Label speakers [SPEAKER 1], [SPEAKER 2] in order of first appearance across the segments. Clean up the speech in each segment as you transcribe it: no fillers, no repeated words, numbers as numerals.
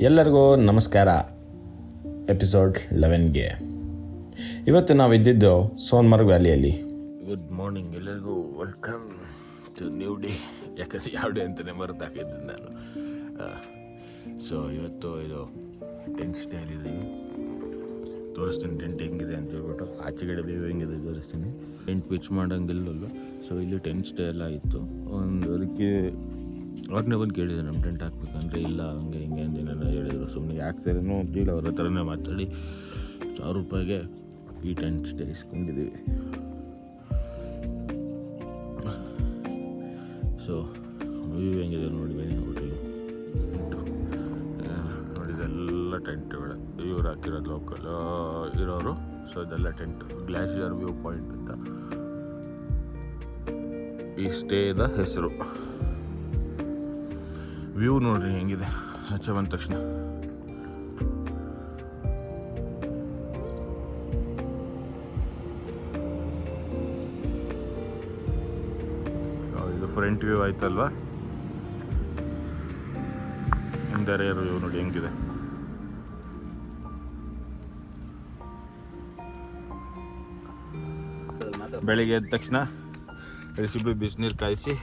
[SPEAKER 1] ಎಲ್ಲರಿಗೂ ನಮಸ್ಕಾರ. ಎಪಿಸೋಡ್ 11ಗೆ ಇವತ್ತು ನಾವು ಇದ್ದಿದ್ದು ಸೋನ್ಮರ್ಗ್ ವ್ಯಾಲಿಯಲ್ಲಿ. ಗುಡ್ ಮಾರ್ನಿಂಗ್ ಎಲ್ಲರಿಗೂ, ವೆಲ್ಕಮ್ ಟು ನ್ಯೂ ಡೇ. ಯಾಕಂದರೆ ಯಾವ ಡೇ ಅಂತಲೇ ಮರೆತಾಕಿದ್ದೆ ನಾನು. ಸೊ ಇವತ್ತು ಇದು ಟೆಂಟ್ ಸ್ಟೇ ಅಲ್ಲಿದ್ದೀವಿ. ತೋರಿಸ್ತೀನಿ ಟೆಂಟ್ ಹೆಂಗಿದೆ ಅಂತ ಹೇಳ್ಬಿಟ್ಟು. ಆಚೆಗಡೆ ವ್ಯೂ ಹೆಂಗಿದೆ ತೋರಿಸ್ತೀನಿ. ಟೆಂಟ್ ಪಿಚ್ ಮಾಡೋಂಗಿಲ್ಲಲ್ಲ. ಸೊ ಇಲ್ಲಿ ಟೆಂಟ್ ಸ್ಟೇ ಎಲ್ಲ ಇತ್ತು. ಅದಕ್ಕೆ ಅವ್ರನ್ನೇ ಬಂದು ಕೇಳಿದೆ ನಮ್ಮ ಟೆಂಟ್ ಹಾಕ್ಬೇಕಂದ್ರೆ ಇಲ್ಲ ಹಂಗೆ ಹಿಂಗೆ ಅಂದೇನೆಲ್ಲ ಹೇಳಿದರು. ಸುಮ್ಮನೆ ಯಾಕೆ ಸೇರೇನೋ ಅಂತಿಲ್ಲ, ಅವ್ರ ಹತ್ರನೇ ಮಾತಾಡಿ ₹1000 ಈ ಟೆಂಟ್ ಸ್ಟೇ ಇಸ್ಕೊಂಡಿದ್ದೀವಿ. ಸೊ ವ್ಯೂ ಹೆಂಗಿದೆ ನೋಡಿ ಬನ್ನಿ. ಹೋಟೆಲು ನೋಡಿ, ಇದೆಲ್ಲ ಟೆಂಟ್ಗಳು ಇವ್ರು ಹಾಕಿರೋದು ಲೋಕಲ್ ಇರೋರು. ಸೊ ಇದೆಲ್ಲ ಟೆಂಟ್. ಗ್ಲಾಷಿಯರ್ ವ್ಯೂ ಪಾಯಿಂಟ್ ಅಂತ ಈ ಸ್ಟೇದ ಹೆಸರು. ವ್ಯೂ ನೋಡ್ರಿ ಹೆಂಗಿದೆ ಆಚೆ ಬಂದ ತಕ್ಷಣ. ಇದು ಫ್ರಂಟ್ ವ್ಯೂ ಆಯ್ತಲ್ವಾ. ಇಂಟೀರಿಯರ್ ವ್ಯೂ ನೋಡಿ ಹೆಂಗಿದೆ. ಬೆಳಿಗ್ಗೆ ಎದ್ದ ತಕ್ಷಣ ರೆಸಿಪಿ ಬಿಸಿನೀರು ಕಾಯಿಸಿ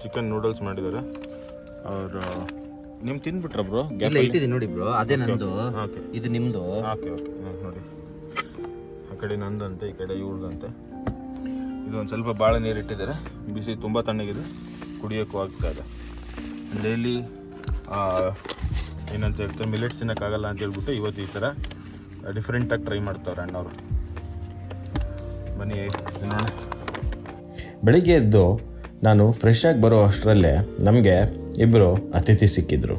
[SPEAKER 1] ಚಿಕನ್ ನೂಡಲ್ಸ್ ಮಾಡಿದ್ದಾರೆ ಅವರು. ನಿಮ್ ತಿಂದ್ಬಿಟ್ರ ಬ್ರೋ?
[SPEAKER 2] ಇಟ್ಟಿದ್ದೀನಿ ನೋಡಿ ಬ್ರೋ, ಅದೇ ನಂದು. ಇದು ನಿಮ್ದು?
[SPEAKER 1] Okay okay. ನೋಡಿ ಆ ಕಡೆ ನಂದಂತೆ, ಈ ಕಡೆ ಇವ್ರದಂತೆ. ಇದು ಒಂದು ಸ್ವಲ್ಪ ಭಾಳ ನೀರು ಇಟ್ಟಿದ್ದಾರೆ. ಬಿಸಿ ತುಂಬ ತಣ್ಣಗಿದೆ, ಕುಡಿಯೋಕ್ಕೂ ಆಗ್ತಾ ಇದೆ. ಡೈಲಿ ಏನಂತ ಹೇಳ್ತಾರೆ, ಮಿಲೆಟ್ಸ್ ತಿನ್ನೋಕ್ಕಾಗಲ್ಲ ಅಂತ ಹೇಳ್ಬಿಟ್ಟು ಇವತ್ತು ಈ ಥರ ಡಿಫ್ರೆಂಟಾಗಿ ಟ್ರೈ ಮಾಡ್ತಾವ್ರೆ ಅಣ್ಣವರು. ಬನ್ನಿ ನೋಡೋಣ. ಬೆಳಿಗ್ಗೆ ಎದ್ದು ನಾನು ಫ್ರೆಶ್ ಆಗಿ ಬರೋ ಅಷ್ಟರಲ್ಲೇ ನಮಗೆ ಇಬ್ಬರು ಅತಿಥಿ ಸಿಕ್ಕಿದ್ರು.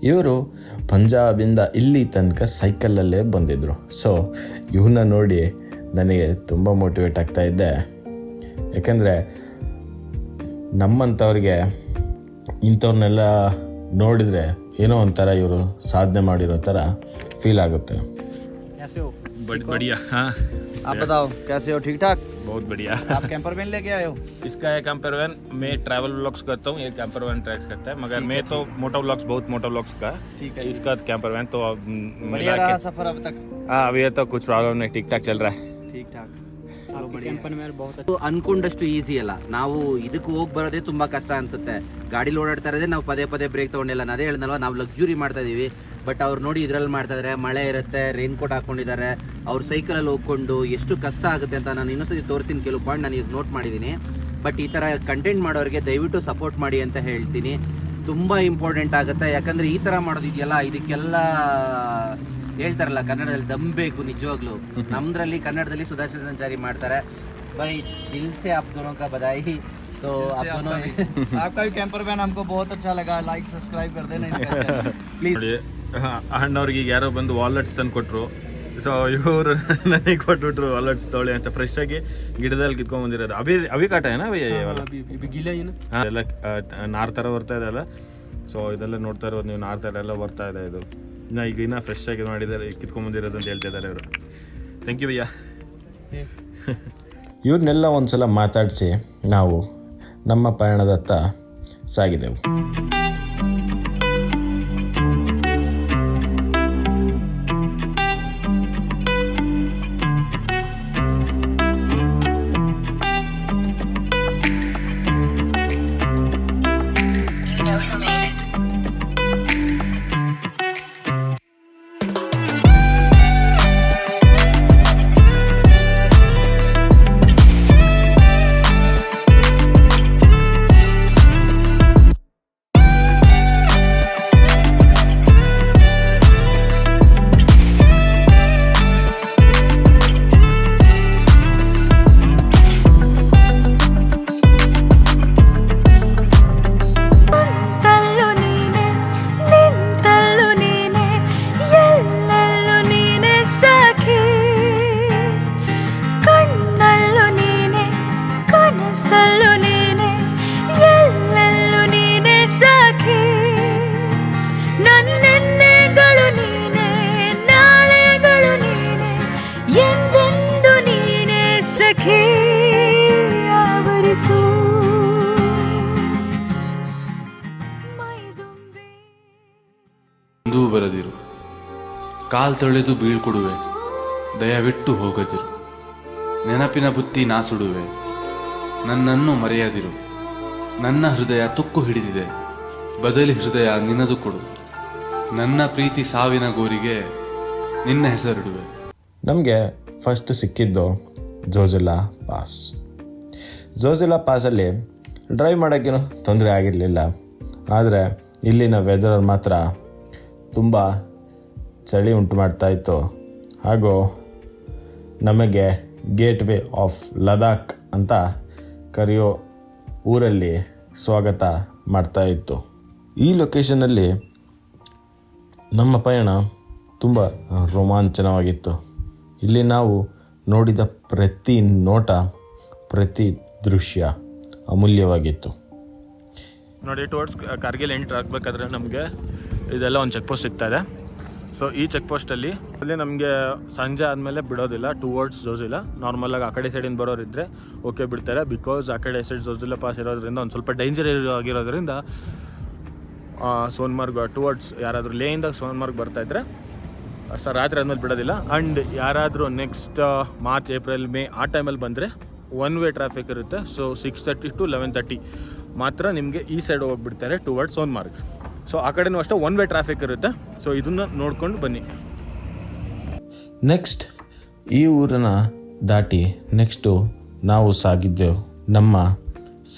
[SPEAKER 1] ಇವರು ಪಂಜಾಬಿಂದ ಇಲ್ಲಿ ತನಕ ಸೈಕಲಲ್ಲೇ ಬಂದಿದ್ದರು. ಸೊ ಇವನ್ನ ನೋಡಿ ನನಗೆ ತುಂಬ ಮೋಟಿವೇಟ್ ಆಗ್ತಾ ಇದ್ದೆ. ಯಾಕಂದರೆ ನಮ್ಮಂಥವ್ರಿಗೆ ಇಂಥವ್ರನ್ನೆಲ್ಲ ನೋಡಿದರೆ ಏನೋ ಒಂಥರ ಇವರು ಸಾಧನೆ ಮಾಡಿರೋ ಥರ ಫೀಲ್ ಆಗುತ್ತೆ.
[SPEAKER 3] बढ़िया. हाँ
[SPEAKER 2] आप बताओ कैसे हो? ठीक ठाक?
[SPEAKER 3] बहुत बढ़िया.
[SPEAKER 2] आप कैंपर वैन लेके आए हो?
[SPEAKER 3] इसका है कैंपर वैन. मैं ट्रैवल व्लॉग्स करता हूँ, ये कैंपर वैन ट्रैक्स करता है. मगर मैं तो मोटो व्लॉग्स, बहुत मोटो व्लॉग्स का.
[SPEAKER 2] ठीक है.
[SPEAKER 3] इसका कैंपर वैन तो
[SPEAKER 2] बढ़िया रहा सफर अब तक?
[SPEAKER 3] हाँ, अभी तो कुछ प्रॉब्लम नहीं, ठीक ठाक चल रहा है.
[SPEAKER 2] ठीक ठाक.
[SPEAKER 4] ಅನ್ಕೊಂಡಷ್ಟು ಈಸಿ ಅಲ್ಲ. ನಾವು ಇದಕ್ಕೆ ಹೋಗಿ ಬರೋದೇ ತುಂಬಾ ಕಷ್ಟ ಅನ್ಸುತ್ತೆ. ಗಾಡಿಲಿ ಓಡಾಡ್ತಾ ಇರೋದೇ ನಾವು ಪದೇ ಪದೇ ಬ್ರೇಕ್ ತಗೊಂಡಿಲ್ಲ. ಅದೇ ಹೇಳಿದ್ನಲ್ವ, ನಾವು ಲಕ್ಸುರಿ ಮಾಡ್ತಾ ಇದೀವಿ. ಬಟ್ ಅವ್ರು ನೋಡಿ ಇದ್ರಲ್ಲಿ ಮಾಡ್ತಾ ಇದಾರೆ, ಮಳೆ ಇರುತ್ತೆ, ರೈನ್ ಕೋಟ್ ಹಾಕೊಂಡಿದ್ದಾರೆ. ಅವ್ರು ಸೈಕಲಲ್ಲಿ ಹೋಗ್ಕೊಂಡು ಎಷ್ಟು ಕಷ್ಟ ಆಗುತ್ತೆ ಅಂತ ನಾನು ಇನ್ನೊಂದ್ಸತಿ ತೋರ್ತೀನಿ. ಕೆಲವು ಪಾಯಿಂಟ್ ನಾನು ಈಗ ನೋಟ್ ಮಾಡಿದ್ದೀನಿ. ಬಟ್ ಈ ಥರ ಕಂಟೆಂಟ್ ಮಾಡೋರಿಗೆ ದಯವಿಟ್ಟು ಸಪೋರ್ಟ್ ಮಾಡಿ ಅಂತ ಹೇಳ್ತೀನಿ. ತುಂಬ ಇಂಪಾರ್ಟೆಂಟ್ ಆಗುತ್ತೆ. ಯಾಕಂದರೆ ಈ ಥರ ಮಾಡೋದಿದೆಯಲ್ಲ, ಇದಕ್ಕೆಲ್ಲ ಹೇಳ್ತಾರಲ್ಲ ಕನ್ನಡದಲ್ಲಿ ದಮ್ ಬೇಕು. ನಿಜವಾಗ್ಲೂ ನಮ್ದ್ರಲ್ಲಿ ಕನ್ನಡದಲ್ಲಿ ಸುದರ್ಶನ್ ಸಂಚಾರಿ ಮಾಡ್ತಾರೆ. ಬೈ ದಿಲ್ से आप दोनों का बधाई. तो आप दोनों
[SPEAKER 2] आपका भी कैंपर वैन हमको बहुत अच्छा लगा. लाइक सब्सक्राइब कर देना प्लीज.
[SPEAKER 3] ಅಣ್ಣವ್ರಿಗೆ ಈಗ ಯಾರೋ ಬಂದು ವಾಲೆಟ್ಸ್ ತಂದು ಕೊಟ್ಟರು. ಸೊ ಇವರು ನನಗೆ ಕೊಟ್ಬಿಟ್ರು ವಾಲೆಟ್ಸ್ ತೊಗೊಳ್ಳಿ ಅಂತ. ಫ್ರೆಶ್ ಆಗಿ ಗಿಡದಲ್ಲಿ ಕಿತ್ಕೊಂಡ್ ಬಂದಿರೋದು. ಅಭಿ ಕಾಟ ಏನಾ ಎಲ್ಲ ನಾರ್ ಥರ ಬರ್ತಾ ಇದೆ ಅಲ್ಲ. ಸೊ ಇದೆಲ್ಲ ನೋಡ್ತಾ ಇರೋದು ನೀವು, ನಾರ್ ಥರ ಎಲ್ಲ ಬರ್ತಾ ಇದೆ. ಇದು ಇನ್ನ ಫ್ರೆಶ್ ಆಗಿ ಮಾಡಿದ್ದಾರೆ, ಕಿತ್ಕೊಂಡ್ಬಂದಿರೋದು ಅಂತ ಹೇಳ್ತಾ ಇದ್ದಾರೆ ಅವರು. ಥ್ಯಾಂಕ್ ಯು ಭಯ್ಯ.
[SPEAKER 1] ಇವ್ರನ್ನೆಲ್ಲ ಒಂದು ಸಲ ಮಾತಾಡಿಸಿ ನಾವು ನಮ್ಮ ಪಯಣದತ್ತ ಸಾಗಿದೆವು.
[SPEAKER 5] ಎಂದೂ ಬರದಿರು, ಕಾಲ್ ತೊಳೆದು ಬೀಳ್ಕೊಡುವೆ, ದಯವಿಟ್ಟು ಹೋಗದಿರು. ನೆನಪಿನ ಬುತ್ತಿ ನಾ ಸುಡುವೆ, ನನ್ನನ್ನು ಮರೆಯದಿರು. ನನ್ನ ಹೃದಯ ತುಕ್ಕು ಹಿಡಿದಿದೆ, ಬದಲಿ ಹೃದಯ ನಿನ್ನದು ಕೊಡು. ನನ್ನ ಪ್ರೀತಿ ಸಾವಿನ ಗೋರಿಗೆ ನಿನ್ನ ಹೆಸರಿಡುವೆ.
[SPEAKER 1] ನಮಗೆ ಫಸ್ಟ್ ಸಿಕ್ಕಿದ್ದು ಜೋಜಿಲಾ ಪಾಸ್. ಜೋಜಿಲಾ ಪಾಸಲ್ಲಿ ಡ್ರೈವ್ ಮಾಡೋಕ್ಕೇನು ತೊಂದರೆ ಆಗಿರಲಿಲ್ಲ. ಆದರೆ ಇಲ್ಲಿನ ವೆದರ್ ಮಾತ್ರ ತುಂಬ ಚಳಿ ಉಂಟು ಮಾಡ್ತಾಯಿತ್ತು. ಹಾಗೂ ನಮಗೆ ಗೇಟ್ ವೇ ಆಫ್ ಲದಾಖ್ ಅಂತ ಕರೆಯೋ ಊರಲ್ಲಿ ಸ್ವಾಗತ ಮಾಡ್ತಾಯಿತ್ತು. ಈ ಲೊಕೇಶನಲ್ಲಿ ನಮ್ಮ ಪಯಣ ತುಂಬ ರೋಮಾಂಚನವಾಗಿತ್ತು. ಇಲ್ಲಿ ನಾವು ನೋಡಿದ ಪ್ರತಿ ನೋಟ, ಪ್ರತಿ ದೃಶ್ಯ ಅಮೂಲ್ಯವಾಗಿತ್ತು.
[SPEAKER 3] ನೋಡಿ, ಟುವರ್ಡ್ಸ್ ಕಾರ್ಗಿಲ್ ಎಂಟ್ರ್ ಆಗಬೇಕಾದ್ರೆ ನಮಗೆ ಇದೆಲ್ಲ ಒಂದು ಚೆಕ್ ಪೋಸ್ಟ್ ಸಿಗ್ತಾ ಇದೆ. ಸೊ ಈ ಚೆಕ್ ಪೋಸ್ಟಲ್ಲಿ ಅಲ್ಲಿ ನಮಗೆ ಸಂಜೆ ಆದಮೇಲೆ ಬಿಡೋದಿಲ್ಲ ಟುವರ್ಡ್ಸ್ ಜೋಜಿಲಾ. ನಾರ್ಮಲಾಗಿ ಆ ಕಡೆ ಸೈಡಿಂದ ಬರೋರಿದ್ದರೆ ಓಕೆ ಬಿಡ್ತಾರೆ. ಬಿಕಾಸ್ ಆ ಕಡೆ ಸೈಡ್ ಜೋಜಿಲಾ ಪಾಸ್ ಇರೋದ್ರಿಂದ ಒಂದು ಸ್ವಲ್ಪ ಡೇಂಜರ್ ಆಗಿರೋದ್ರಿಂದ ಸೋನ್ಮಾರ್ಗ್ ಟುವರ್ಡ್ಸ್ ಯಾರಾದರೂ ಲೇಯಿಂದ ಸೋನ್ಮಾರ್ಗ್ ಬರ್ತಾಯಿದ್ರೆ ರಾತ್ರಿ ಆದಮೇಲೆ ಬಿಡೋದಿಲ್ಲ. ಆ್ಯಂಡ್ ಯಾರಾದರೂ ನೆಕ್ಸ್ಟ್ ಮಾರ್ಚ್, ಏಪ್ರಿಲ್, ಮೇ ಆ ಟೈಮಲ್ಲಿ ಬಂದರೆ ಒನ್ ವೇ ಟ್ರಾಫಿಕ್ ಇರುತ್ತೆ. ಸೊ 6:30 to 11:30 ಮಾತ್ರ ನಿಮಗೆ ಈ ಸೈಡ್ ಹೋಗಿಬಿಡ್ತಾರೆ ಟುವರ್ಡ್ಸ್ ಸೋನ್ಮಾರ್ಗ್. ಸೊ ಆ ಕಡೆನೂ ಅಷ್ಟೇ ಒನ್ ವೇ ಟ್ರಾಫಿಕ್ ಇರುತ್ತೆ. ಸೊ ಇದನ್ನು ನೋಡ್ಕೊಂಡು ಬನ್ನಿ.
[SPEAKER 1] ನೆಕ್ಸ್ಟ್ ಈ ಊರನ್ನು ದಾಟಿ ನೆಕ್ಸ್ಟು ನಾವು ಸಾಗಿದ್ದೆವು ನಮ್ಮ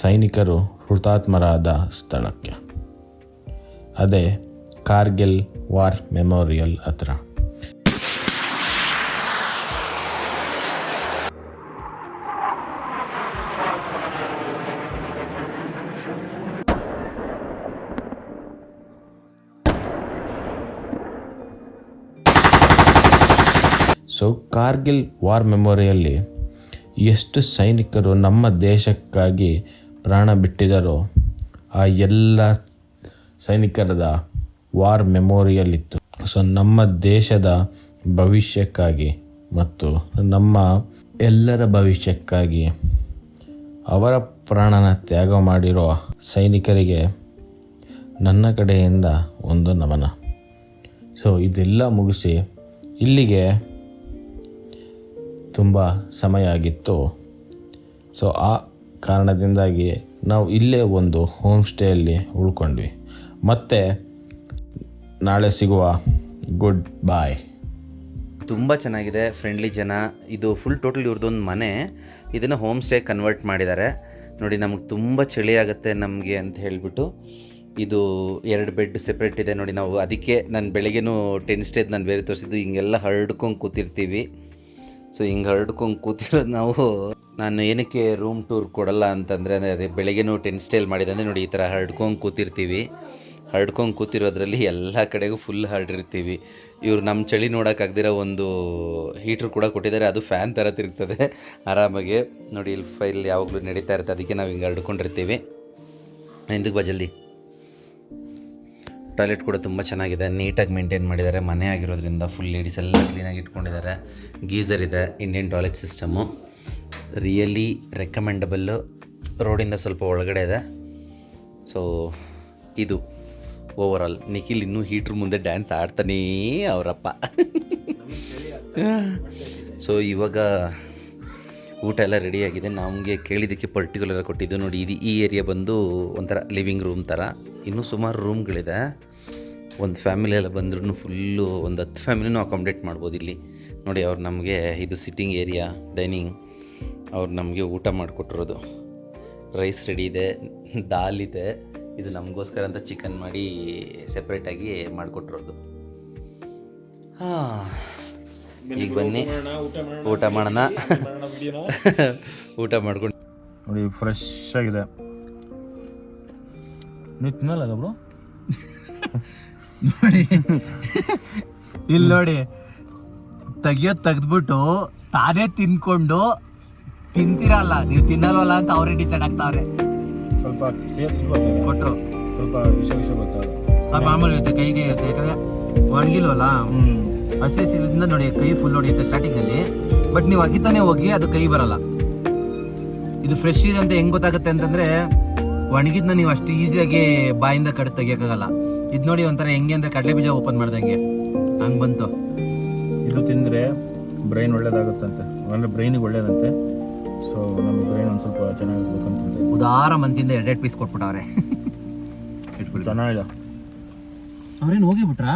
[SPEAKER 1] ಸೈನಿಕರು ಹುತಾತ್ಮರಾದ ಸ್ಥಳಕ್ಕೆ. ಅದೇ ಕಾರ್ಗಿಲ್ ವಾರ್ ಮೆಮೋರಿಯಲ್ ಹತ್ರ. ಸೊ ಕಾರ್ಗಿಲ್ ವಾರ್ ಮೆಮೋರಿಯಲ್ಲಿ ಎಷ್ಟು ಸೈನಿಕರು ನಮ್ಮ ದೇಶಕ್ಕಾಗಿ ಪ್ರಾಣ ಬಿಟ್ಟಿದ್ದಾರೋ ಆ ಎಲ್ಲ ಸೈನಿಕರದ ವಾರ್ ಮೆಮೋರಿಯಲ್ ಇತ್ತು. ಸೊ ನಮ್ಮ ದೇಶದ ಭವಿಷ್ಯಕ್ಕಾಗಿ ಮತ್ತು ನಮ್ಮ ಎಲ್ಲರ ಭವಿಷ್ಯಕ್ಕಾಗಿ ಅವರ ಪ್ರಾಣನ ತ್ಯಾಗ ಮಾಡಿರೋ ಸೈನಿಕರಿಗೆ ನನ್ನ ಕಡೆಯಿಂದ ಒಂದು ನಮನ. ಸೊ ಇದೆಲ್ಲ ಮುಗಿಸಿ ಇಲ್ಲಿಗೆ ತುಂಬ ಸಮಯ ಆಗಿತ್ತು. ಸೊ ಆ ಕಾರಣದಿಂದಾಗಿ ನಾವು ಇಲ್ಲೇ ಒಂದು ಹೋಮ್ ಸ್ಟೇಯಲ್ಲಿ ಉಳ್ಕೊಂಡ್ವಿ. ಮತ್ತೆ ನಾಳೆ ಸಿಗುವ. ಗುಡ್ ಬಾಯ್.
[SPEAKER 4] ತುಂಬ ಚೆನ್ನಾಗಿದೆ, ಫ್ರೆಂಡ್ಲಿ ಜನ. ಇದು ಫುಲ್ ಟೋಟಲ್ ಇವ್ರದ್ದೊಂದು ಮನೆ, ಇದನ್ನು ಹೋಮ್ ಸ್ಟೇ ಕನ್ವರ್ಟ್ ಮಾಡಿದ್ದಾರೆ. ನೋಡಿ, ನಮಗೆ ತುಂಬ ಚಳಿ ಆಗುತ್ತೆ ನಮಗೆ ಅಂತ ಹೇಳಿಬಿಟ್ಟು ಇದು 2 ಬೆಡ್ ಸೆಪ್ರೇಟ್ ಇದೆ. ನೋಡಿ, ನಾವು ಅದಕ್ಕೆ ನಾನು ಬೆಳಗ್ಗೆನೂ ಟೆನ್ ಸ್ಟೇದ್ ನಾನು ಬೇರೆ ತೋರಿಸಿದ್ದು, ಹಿಂಗೆಲ್ಲ ಹರಡ್ಕೊಂಡು ಕೂತಿರ್ತೀವಿ. ಸೊ ಹಿಂಗೆ ಹರಡ್ಕೊಂಡು ಕೂತಿರೋದು ನಾವು. ನಾನು ಏನಕ್ಕೆ ರೂಮ್ ಟೂರ್ ಕೊಡಲ್ಲ ಅಂತಂದರೆ, ಅದೇ ಬೆಳಗ್ಗೆನೂ ಟೆನ್ ಸ್ಟೇಲ್ ಮಾಡಿದೆ ಅಂದರೆ ನೋಡಿ ಈ ಥರ ಹರಡ್ಕೊಂಡು ಕೂತಿರ್ತೀವಿ. ಹರಡ್ಕೊಂಡು ಕೂತಿರೋದ್ರಲ್ಲಿ ಎಲ್ಲ ಕಡೆಗೂ ಫುಲ್ ಹರಡಿರ್ತೀವಿ. ಇವ್ರು ನಮ್ಮ ಚಳಿ ನೋಡೋಕ್ಕಾಗ್ದಿರೋ ಒಂದು ಹೀಟ್ರ್ ಕೂಡ ಕೊಟ್ಟಿದ್ದಾರೆ, ಅದು ಫ್ಯಾನ್ ಥರ ತಿರುಗ್ತದೆ ಆರಾಮಾಗಿ. ನೋಡಿ ಇಲ್ಲಿ ಫೈಲ್ ಯಾವಾಗಲೂ ನಡೀತಾ ಇರುತ್ತೆ, ಅದಕ್ಕೆ ನಾವು ಹಿಂಗೆ ಹರಡ್ಕೊಂಡಿರ್ತೀವಿ. ಹಿಂದಕ್ಕೆ ಬಾ ಜಲ್ದಿ. ಟಾಯ್ಲೆಟ್ ಕೂಡ ತುಂಬ ಚೆನ್ನಾಗಿದೆ, ನೀಟಾಗಿ ಮೇಂಟೈನ್ ಮಾಡಿದ್ದಾರೆ. ಮನೆ ಆಗಿರೋದ್ರಿಂದ ಫುಲ್ ಲೇಡೀಸ್ ಎಲ್ಲ ಕ್ಲೀನಾಗಿ ಇಟ್ಕೊಂಡಿದ್ದಾರೆ. ಗೀಝರ್ ಇದೆ, ಇಂಡಿಯನ್ ಟಾಯ್ಲೆಟ್ ಸಿಸ್ಟಮು. ರಿಯಲಿ ರೆಕಮೆಂಡಬಲ್ಲು. ರೋಡಿಂದ ಸ್ವಲ್ಪ ಒಳಗಡೆ ಇದೆ. ಸೊ ಇದು ಓವರಾಲ್. ನಿಖಿಲ್ ಇನ್ನೂ ಹೀಟ್ರ್ ಮುಂದೆ ಡ್ಯಾನ್ಸ್ ಆಡ್ತಾನೇ ಅವರಪ್ಪ. ಸೊ ಇವಾಗ ಊಟ ಎಲ್ಲ ರೆಡಿಯಾಗಿದೆ. ನಮಗೆ ಕೇಳಿದ್ದಕ್ಕೆ ಪರ್ಟಿಕ್ಯುಲರ್ ಕೊಟ್ಟಿದ್ದು. ನೋಡಿ, ಇದು ಈ ಏರಿಯಾ ಬಂದು ಒಂಥರ ಲಿವಿಂಗ್ ರೂಮ್ ಥರ. ಇನ್ನೂ ಸುಮಾರು ರೂಮ್ಗಳಿದೆ. ಒಂದು ಫ್ಯಾಮಿಲಿ ಎಲ್ಲ ಬಂದ್ರೂ ಫುಲ್ಲು ಒಂದು 10 ಫ್ಯಾಮಿಲಿನೂ ಅಕಾಮಿಡೇಟ್ ಮಾಡ್ಬೋದು ಇಲ್ಲಿ. ನೋಡಿ, ಅವ್ರು ನಮಗೆ ಇದು ಸಿಟ್ಟಿಂಗ್ ಏರಿಯಾ, ಡೈನಿಂಗ್. ಅವ್ರು ನಮಗೆ ಊಟ ಮಾಡಿಕೊಟ್ಟಿರೋದು. ರೈಸ್ ರೆಡಿ ಇದೆ, ದಾಲ್ ಇದೆ. ಇದು ನಮಗೋಸ್ಕರ ಅಂತ ಚಿಕನ್ ಮಾಡಿ ಸೆಪ್ರೇಟಾಗಿ ಮಾಡಿಕೊಟ್ಟಿರೋದು. ಈಗ ಬನ್ನಿ ಊಟ ಮಾಡೋಣ. ಊಟ ಮಾಡ್ಕೊಂಡು
[SPEAKER 3] ನೋಡಿ, ಫ್ರೆಶ್ ಆಗಿದೆ. ನೀವು ತಿನ್ನಲ್ಲ ಬ್ರೋ?
[SPEAKER 2] ನೋಡಿ ಇಲ್ಲಿ ನೋಡಿ, ತೆಗ್ದ್ಬಿಟ್ಟು ತಾನೇ ತಿನ್ಕೊಂಡು ತಿಂತಿರಲ್ಲ, ನೀವು ತಿನ್ನಲ್ವಲ್ಲ ಅಂತ ಅವರೇ ಡಿಸೈಡ್ ಆಗ್ತಾವ್ರೆ.
[SPEAKER 3] ಸ್ವಲ್ಪ
[SPEAKER 2] ಕೊಟ್ಟರು
[SPEAKER 3] ಸ್ವಲ್ಪ ವಿಷ ಗೊತ್ತಾಗಲ್ಲ.
[SPEAKER 2] ಅದು ಮಾಮೂಲಿ ಇರುತ್ತೆ, ಕೈಗೆ ಇರುತ್ತೆ. ಯಾಕಂದರೆ ಒಣಗಿಲ್ವಲ್ಲ, ಹಸಿ ಸಿರಿಂದ ನೋಡಿ ಕೈ ಫುಲ್ ಹೊಡೆಯುತ್ತೆ ಸ್ಟಾರ್ಟಿಂಗಲ್ಲಿ. ಬಟ್ ನೀವು ಅಗಿತಾನೆ ಹೋಗಿ ಅದು ಕೈ ಬರಲ್ಲ. ಇದು ಫ್ರೆಶ್ ಇದೆ ಅಂತ ಹೆಂಗೆ ಗೊತ್ತಾಗುತ್ತೆ ಅಂತಂದರೆ, ಒಣಗಿದ್ನ ನೀವು ಅಷ್ಟು ಈಸಿಯಾಗಿ ಬಾಯಿಂದ ಕಡ್ದು ತೆಗಿಯೋಕ್ಕಾಗಲ್ಲ. ಇದು ನೋಡಿ ಒಂಥರ ಹೆಂಗೆ ಅಂದರೆ ಕಡಲೆ ಬೀಜ ಓಪನ್ ಮಾಡ್ದಂಗೆ ಹಂಗೆ ಬಂತು.
[SPEAKER 3] ಇದು ತಿಂದರೆ ಬ್ರೈನ್ ಒಳ್ಳೇದಾಗುತ್ತಂತೆ, ಅಂದರೆ ಬ್ರೈನಿಗೆ ಒಳ್ಳೇದಂತೆ. ಸೊ ನಮ್ಮ ಬ್ರೈನ್ ಒಂದು ಸ್ವಲ್ಪ ಚೆನ್ನಾಗಿರ್ಬೇಕಂತ
[SPEAKER 2] ಉದಾರ ಮನಸ್ಸಿಂದ 2 ಪೀಸ್ ಕೊಟ್ಬಿಟ್ಟವ್ರೆ.
[SPEAKER 3] ಚೆನ್ನಾಗಿದೆ.
[SPEAKER 2] ಅವ್ರೇನು ಹೋಗಿಬಿಟ್ರಾ?